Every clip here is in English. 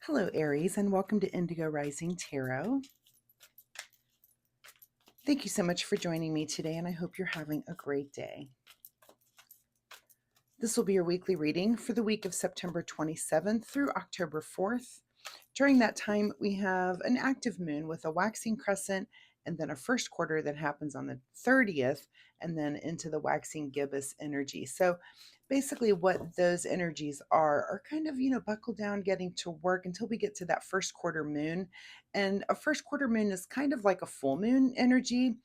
Hello, Aries, and welcome to Indigo Rising Tarot. Thank you so much for joining me today, and I hope you're having a great day. This will be your weekly reading for the week of September 27th through October 4th. During that time, we have an active moon with a waxing crescent and then a first quarter that happens on the 30th and then into the waxing gibbous energy. So basically what those energies are kind of, buckle down, getting to work until we get to that first quarter moon. And a first quarter moon is kind of like a full moon energy,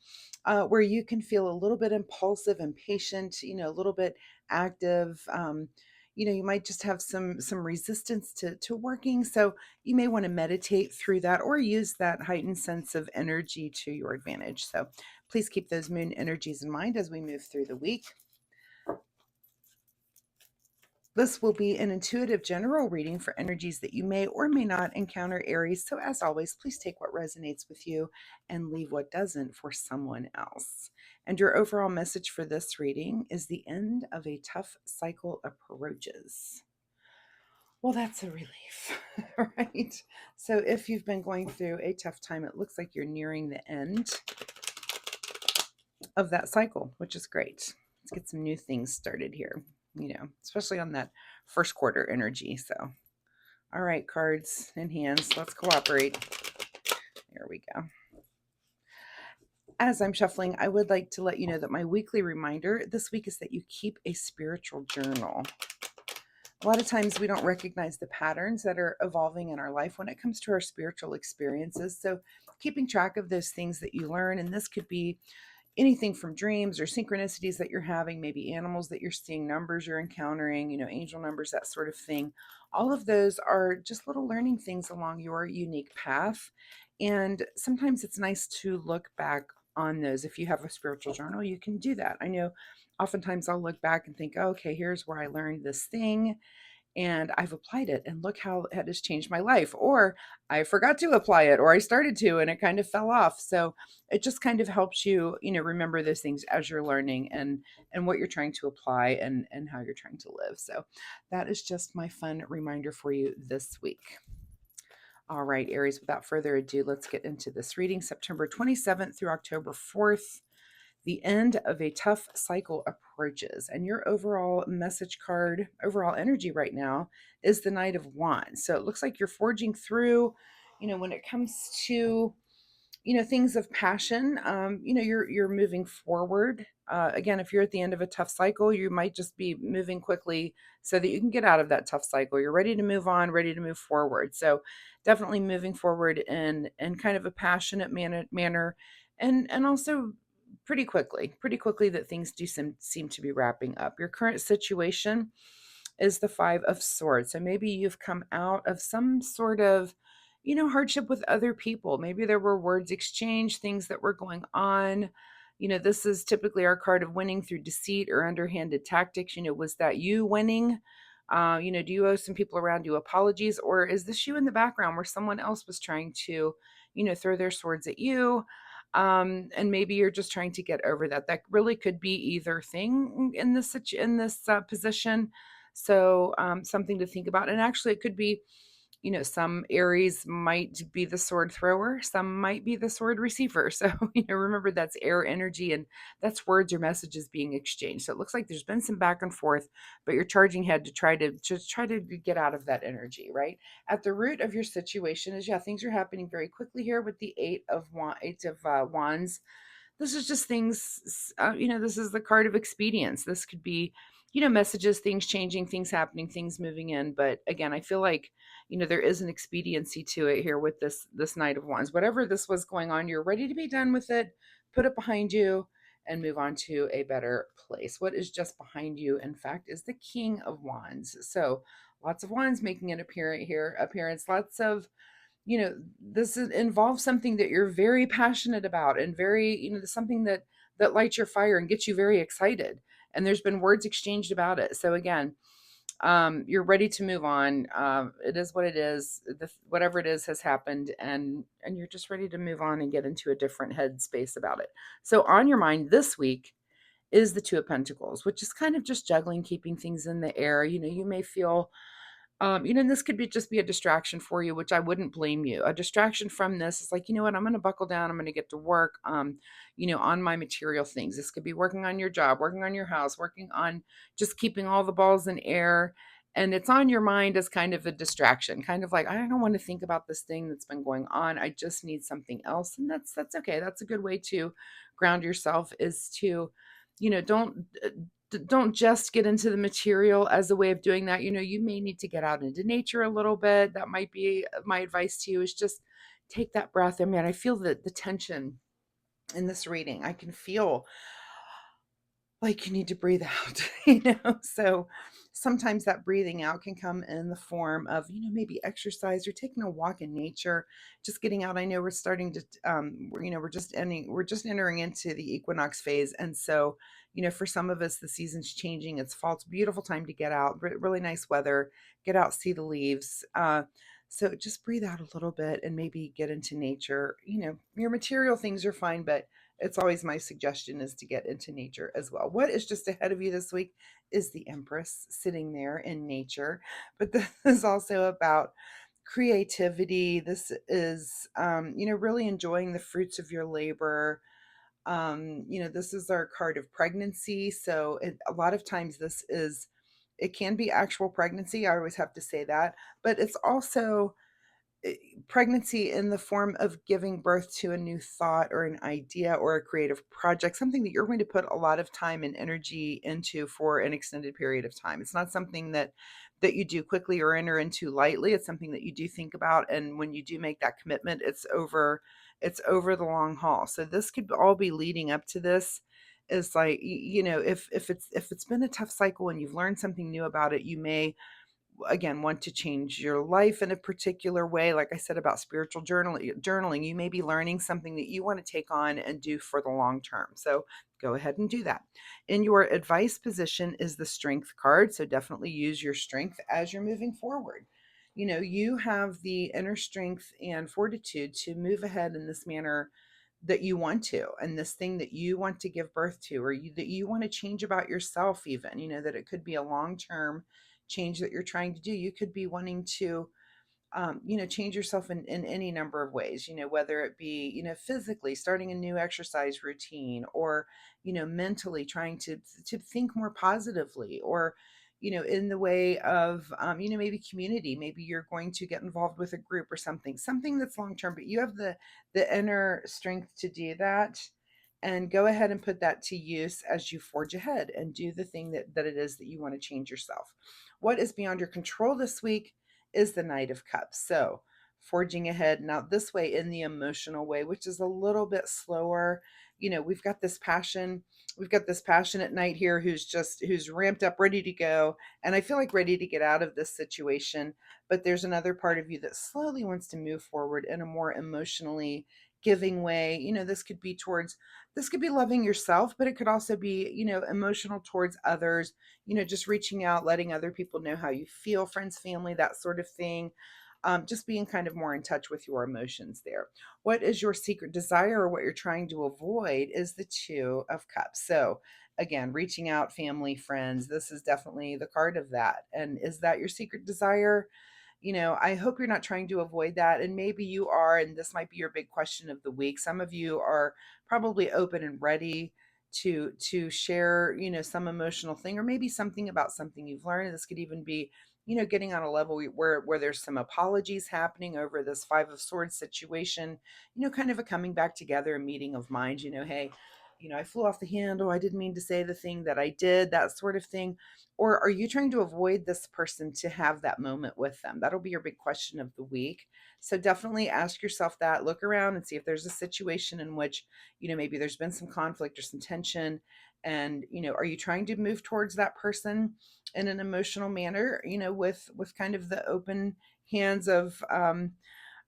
where you can feel a little bit impulsive, impatient, a little bit active. You might just have some resistance to working. So you may want to meditate through that or use that heightened sense of energy to your advantage. So please keep those moon energies in mind as we move through the week. This will be an intuitive general reading for energies that you may or may not encounter, Aries. So as always, please take what resonates with you and leave what doesn't for someone else. And your overall message for this reading is the end of a tough cycle approaches. Well, that's a relief, right? So if you've been going through a tough time, it looks like you're nearing the end of that cycle, which is great. Let's get some new things started here, especially on that first quarter energy. So, all right, cards and hands, let's cooperate. There we go. As I'm shuffling, I would like to let you know that my weekly reminder this week is that you keep a spiritual journal. A lot of times we don't recognize the patterns that are evolving in our life when it comes to our spiritual experiences. So keeping track of those things that you learn, and this could be anything from dreams or synchronicities that you're having, maybe animals that you're seeing, numbers you're encountering, angel numbers, that sort of thing. All of those are just little learning things along your unique path. And sometimes it's nice to look back on those. If you have a spiritual journal, you can do that. I know oftentimes I'll look back and think, oh, okay, here's where I learned this thing and I've applied it and look how it has changed my life. Or I forgot to apply it, or I started to and it kind of fell off. So it just kind of helps you, remember those things as you're learning and what you're trying to apply and how you're trying to live. So that is just my fun reminder for you this week. All right, Aries, without further ado, let's get into this reading. September 27th through October 4th. The end of a tough cycle approaches, and your overall message card, overall energy right now is the Knight of Wands. So it looks like you're forging through, when it comes to, things of passion. You're moving forward. Again, if you're at the end of a tough cycle, you might just be moving quickly so that you can get out of that tough cycle. You're ready to move on, ready to move forward. So definitely moving forward in kind of a passionate manner, and also pretty quickly that things do seem to be wrapping up. Your current situation is the Five of Swords. So maybe you've come out of some sort of, hardship with other people. Maybe there were words exchanged, things that were going on. This is typically our card of winning through deceit or underhanded tactics. Was that you winning? Do you owe some people around you apologies, or is this you in the background where someone else was trying to, throw their swords at you? And maybe you're just trying to get over that. That really could be either thing in this position. So something to think about. And actually, it could be, some Aries might be the sword thrower, some might be the sword receiver. So, remember that's air energy and that's words or messages being exchanged. So it looks like there's been some back and forth, but you're charging head to try to get out of that energy, right? At the root of your situation is, things are happening very quickly here with the eight of wands. This is just things, this is the card of expedience. This could be, messages, things changing, things happening, things moving in. But again, I feel like, there is an expediency to it here with this Knight of Wands. Whatever this was going on, you're ready to be done with it, put it behind you, and move on to a better place. What is just behind you, in fact, is the King of Wands. So lots of wands making an appearance, lots of, this involves something that you're very passionate about and very, something that lights your fire and gets you very excited. And there's been words exchanged about it. So again, you're ready to move on. It is what it is. Whatever it is has happened, and you're just ready to move on and get into a different headspace about it. So on your mind this week is the Two of Pentacles, which is kind of just juggling, keeping things in the air. You may feel And this could be just be a distraction for you, which I wouldn't blame you. A distraction from this is like, you know what, I'm going to buckle down. I'm going to get to work, on my material things. This could be working on your job, working on your house, working on just keeping all the balls in air. And it's on your mind as kind of a distraction, kind of like, I don't want to think about this thing that's been going on. I just need something else. And that's okay. That's a good way to ground yourself, is to, don't just get into the material as a way of doing that. You may need to get out into nature a little bit. That might be my advice to you, is just take that breath. I mean, I feel the tension in this reading. I can feel like you need to breathe out, So sometimes that breathing out can come in the form of, maybe exercise or taking a walk in nature, just getting out. I know we're starting to, we're just entering into the equinox phase. And so, for some of us, the season's changing. It's fall. It's a beautiful time to get out, really nice weather, get out, see the leaves. So just breathe out a little bit and maybe get into nature. Your material things are fine, but it's always my suggestion is to get into nature as well. What is just ahead of you this week is the Empress sitting there in nature. But this is also about creativity. This is, really enjoying the fruits of your labor. This is our card of pregnancy. So a lot of times it can be actual pregnancy. I always have to say that. But it's also eh, pregnancy in the form of giving birth to a new thought or an idea or a creative project, something that you're going to put a lot of time and energy into for an extended period of time. It's not something that you do quickly or enter into lightly. It's something that you do think about, and when you do make that commitment, it's over the long haul. So this could all be leading up to this. Is like, if it's been a tough cycle and you've learned something new about it, you may again want to change your life in a particular way. Like I said about spiritual journaling, you may be learning something that you want to take on and do for the long term. So go ahead and do that. In your advice position is the strength card, so definitely use your strength as you're moving forward. You have the inner strength and fortitude to move ahead in this manner that you want to, and this thing that you want to give birth to, or that you want to change about yourself, even, that it could be a long term change that you're trying to do. You could be wanting to change yourself in any number of ways, whether it be, physically starting a new exercise routine, or, mentally trying to think more positively, or, in the way of, maybe community, maybe you're going to get involved with a group or something that's long term, but you have the inner strength to do that. And go ahead and put that to use as you forge ahead and do the thing that it is that you want to change yourself. What is beyond your control this week is the Knight of Cups. So forging ahead now this way in the emotional way, which is a little bit slower. We've got this passion. We've got this passionate knight here who's ramped up, ready to go. And I feel like ready to get out of this situation. But there's another part of you that slowly wants to move forward in a more emotionally giving way. This could be loving yourself, but it could also be, emotional towards others, just reaching out, letting other people know how you feel, friends, family, that sort of thing. Just being kind of more in touch with your emotions there. What is your secret desire, or what you're trying to avoid, is the Two of Cups. So, again, reaching out, family, friends, this is definitely the card of that. And is that your secret desire? I hope you're not trying to avoid that. And maybe you are, and this might be your big question of the week. Some of you are probably open and ready to share, some emotional thing, or maybe something about something you've learned. This could even be, getting on a level where there's some apologies happening over this Five of Swords situation, kind of a coming back together, a meeting of minds, hey, I flew off the handle. I didn't mean to say the thing that I did, that sort of thing. Or are you trying to avoid this person to have that moment with them? That'll be your big question of the week. So definitely ask yourself that. Look around and see if there's a situation in which, maybe there's been some conflict or some tension. And, are you trying to move towards that person in an emotional manner, with kind of the open hands of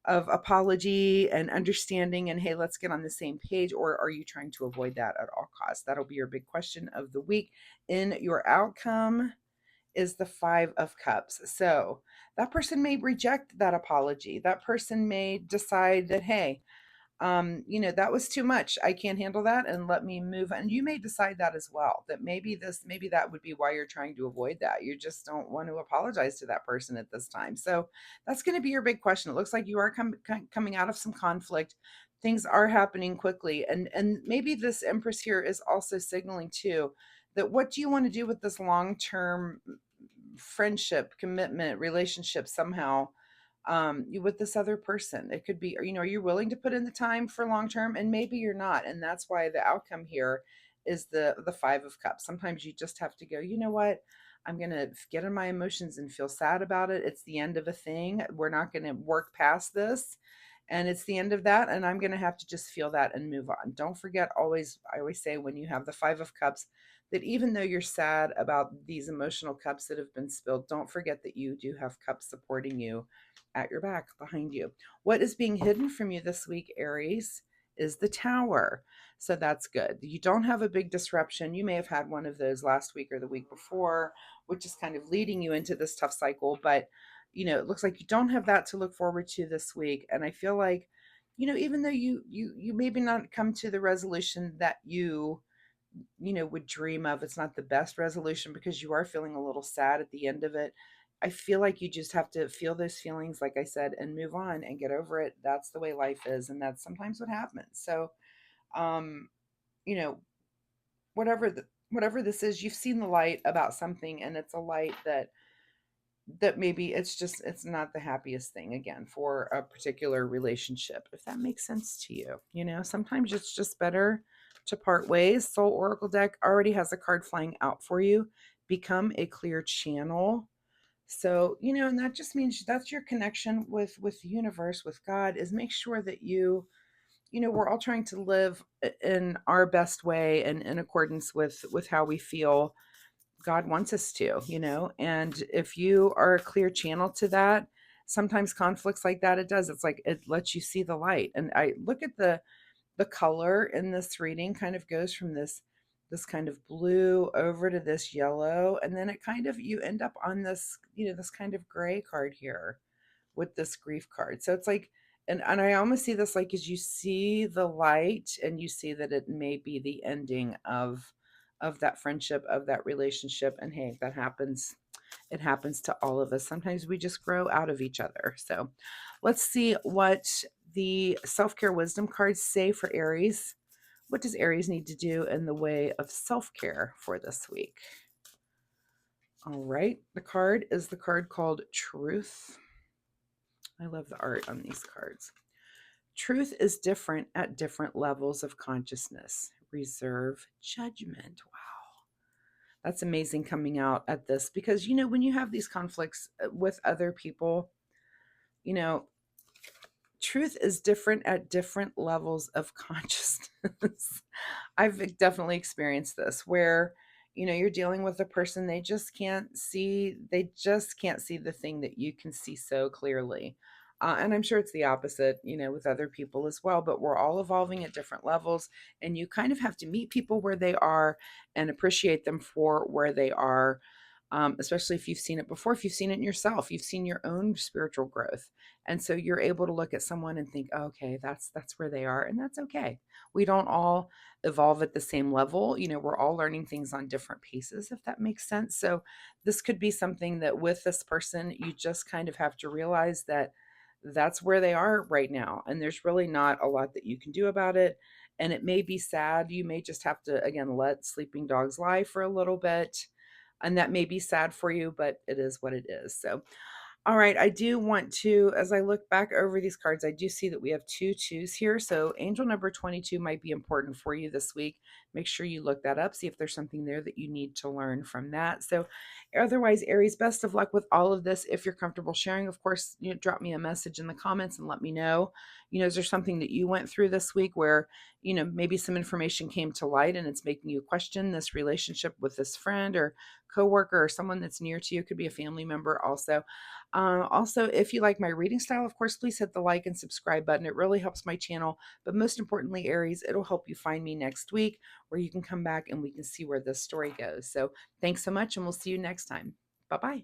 apology and understanding, and hey, let's get on the same page? Or are you trying to avoid that at all costs? That'll be your big question of the week. In your outcome is the Five of Cups. So that person may reject that apology. That person may decide that, hey, that was too much. I can't handle that, and let me move. And you may decide that as well, that maybe that would be why you're trying to avoid that. You just don't want to apologize to that person at this time. So that's going to be your big question. It looks like you are coming out of some conflict. Things are happening quickly. And maybe this Empress here is also signaling too that what do you want to do with this long-term friendship, commitment, relationship somehow, with this other person. It could be, are you willing to put in the time for long term? And maybe you're not. And that's why the outcome here is the Five of Cups. Sometimes you just have to go, you know what? I'm going to get in my emotions and feel sad about it. It's the end of a thing. We're not going to work past this. And it's the end of that. And I'm going to have to just feel that and move on. Don't forget, I always say when you have the Five of Cups, that even though you're sad about these emotional cups that have been spilled, don't forget that you do have cups supporting you at your back, behind you. What is being hidden from you this week, Aries, is the Tower. So that's good. You don't have a big disruption. You may have had one of those last week or the week before, which is kind of leading you into this tough cycle. But, it looks like you don't have that to look forward to this week. And I feel like, even though you maybe not come to the resolution that would dream of, it's not the best resolution because you are feeling a little sad at the end of it. I feel like you just have to feel those feelings, like I said, and move on and get over it. That's the way life is, and that's sometimes what happens. So, um, you know, whatever this is, you've seen the light about something, and it's a light that maybe it's not the happiest thing again for a particular relationship, if that makes sense to you. Sometimes it's just better to part ways. Soul Oracle deck already has a card flying out for you. Become a clear channel. So, and that just means that's your connection with the universe, with God, is make sure that we're all trying to live in our best way and in accordance with how we feel God wants us to. And if you are a clear channel to that, sometimes conflicts like that, it's like it lets you see the light. And I look at the color in this reading kind of goes from this kind of blue over to this yellow, and then it kind of you end up on this kind of gray card here with this grief card. So it's like, and I almost see this like as you see the light and you see that it may be the ending of that friendship, of that relationship. And hey, that happens. It happens to all of us. Sometimes we just grow out of each other. So let's see what the self-care wisdom cards say for Aries. What does Aries need to do in the way of self-care for this week? All right. The card is the card called Truth. I love the art on these cards. Truth is different at different levels of consciousness. Reserve judgment. Wow. That's amazing coming out at this because, when you have these conflicts with other people, truth is different at different levels of consciousness. I've definitely experienced this where, you're dealing with a person, they just can't see the thing that you can see so clearly. And I'm sure it's the opposite, with other people as well, but we're all evolving at different levels. And you kind of have to meet people where they are and appreciate them for where they are. Especially if you've seen it before, if you've seen it in yourself, you've seen your own spiritual growth. And so you're able to look at someone and think, oh, okay, that's where they are. And that's okay. We don't all evolve at the same level. We're all learning things on different paces, if that makes sense. So this could be something that with this person, you just kind of have to realize that that's where they are right now. And there's really not a lot that you can do about it. And it may be sad. You may just have to, again, let sleeping dogs lie for a little bit. And that may be sad for you, but it is what it is. So all right, I do want to, as I look back over these cards, I do see that we have two twos here. So angel number 22 might be important for you this week. Make sure you look that up, see if there's something there that you need to learn from that. So otherwise, Aries, best of luck with all of this. If you're comfortable sharing, of course, drop me a message in the comments and let me know. Is there something that you went through this week where, maybe some information came to light and it's making you question this relationship with this friend or coworker or someone that's near to you? It could be a family member also. Also, if you like my reading style, of course, please hit the like and subscribe button. It really helps my channel. But most importantly, Aries, it'll help you find me next week where you can come back and we can see where this story goes. So thanks so much, and we'll see you next time. Bye-bye.